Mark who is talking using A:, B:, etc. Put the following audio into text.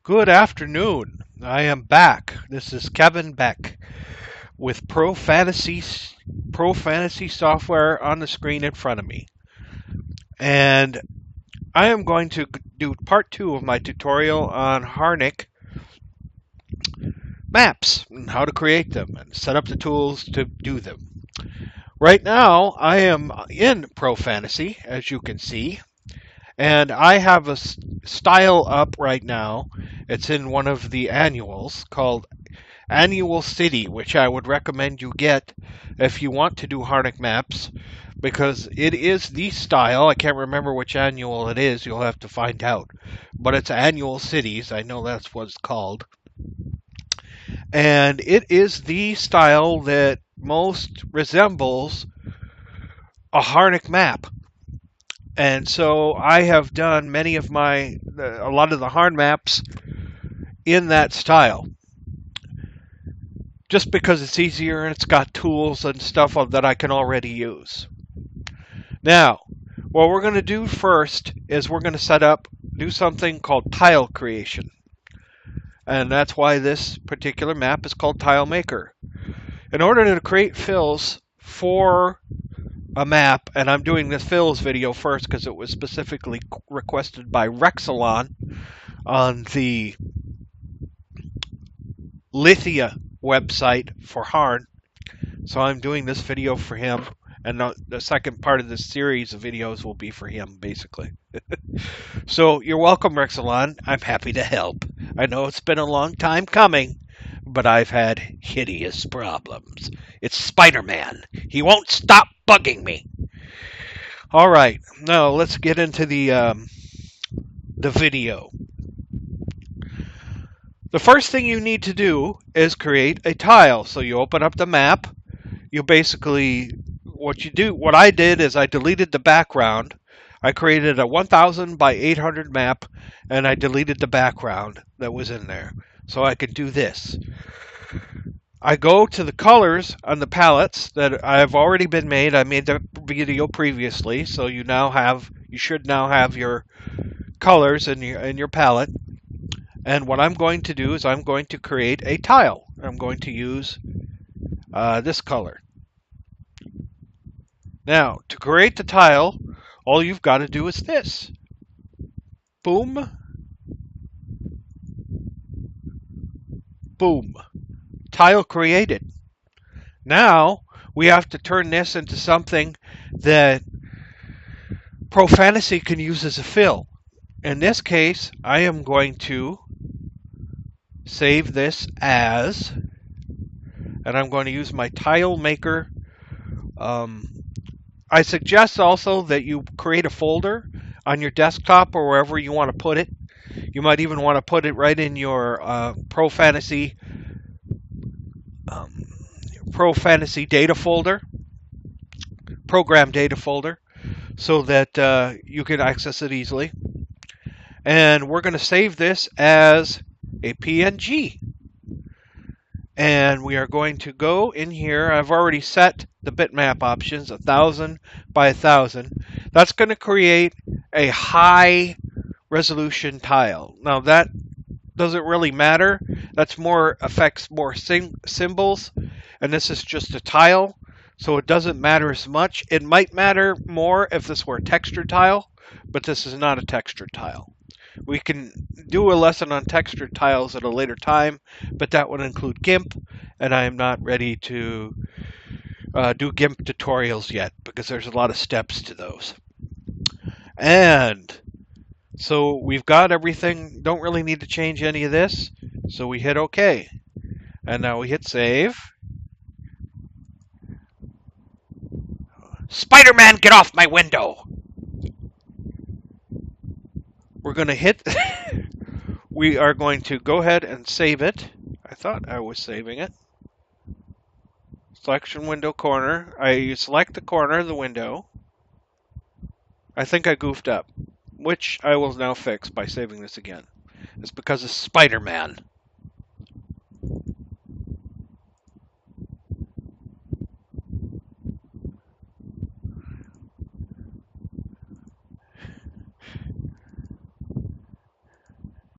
A: Good afternoon. I am back. This is Kevin Beck with Pro Fantasy software on the screen in front of me. And I am going to do part 2 of my tutorial on Harnick maps and how to create them and set up the tools to do them. Right now, I am in Pro Fantasy, as you can see, and I have a style up right now. It's in one of the annuals called Annual City, which I would recommend you get if you want to do Harnick maps, because it is the style. I can't remember which annual it is. You'll have to find out. But it's Annual Cities. I know that's what it's called. And it is the style that most resembles a Harnick map. And so I have done a lot of the Harn maps in that style. Just because it's easier and it's got tools and stuff that I can already use. Now, what we're going to do first is we're going to do something called tile creation. And that's why this particular map is called Tile Maker. In order to create fills for a map, and I'm doing this fills video first because it was specifically requested by Rexelon on the Lithia website for Harn. So I'm doing this video for him, and the second part of this series of videos will be for him, basically. So you're welcome, Rexelon. I'm happy to help. I know it's been a long time coming, but I've had hideous problems. It's Spider-Man. He won't stop bugging me. All right, now let's get into the video. The first thing you need to do is create a tile. So you open up the map. You basically, what I did is I deleted the background. I created a 1000 by 800 map, and I deleted the background that was in there. So I could do this. I go to the colors on the palettes that have already been made. I made the video previously, so you should now have your colors in your palette. And what I'm going to do is I'm going to create a tile. I'm going to use this color. Now, to create the tile, all you've got to do is this. Boom. Boom. Tile created. Now, we have to turn this into something that Pro Fantasy can use as a fill. In this case, I am going to save this as, and I'm going to use my tile maker. I suggest also that you create a folder on your desktop or wherever you want to put it. You might even want to put it right in your Pro Fantasy data folder, program data folder, so that you can access it easily. And we're going to save this as a PNG. And we are going to go in here. I've already set the bitmap options, 1000 by 1000. That's going to create a high resolution tile. Now that doesn't really matter. That's affects more symbols, and this is just a tile, so it doesn't matter as much. It might matter more if this were a texture tile, but this is not a texture tile. We can do a lesson on textured tiles at a later time, but that would include GIMP, and I am not ready to do GIMP tutorials yet because there's a lot of steps to those. And so we've got everything, don't really need to change any of this, so we hit OK. And now we hit save. Spider-Man, get off my window! We're going to hit, we are going to go ahead and save it. I thought I was saving it. Selection window corner. I select the corner of the window. I think I goofed up, which I will now fix by saving this again. It's because of Spider-Man.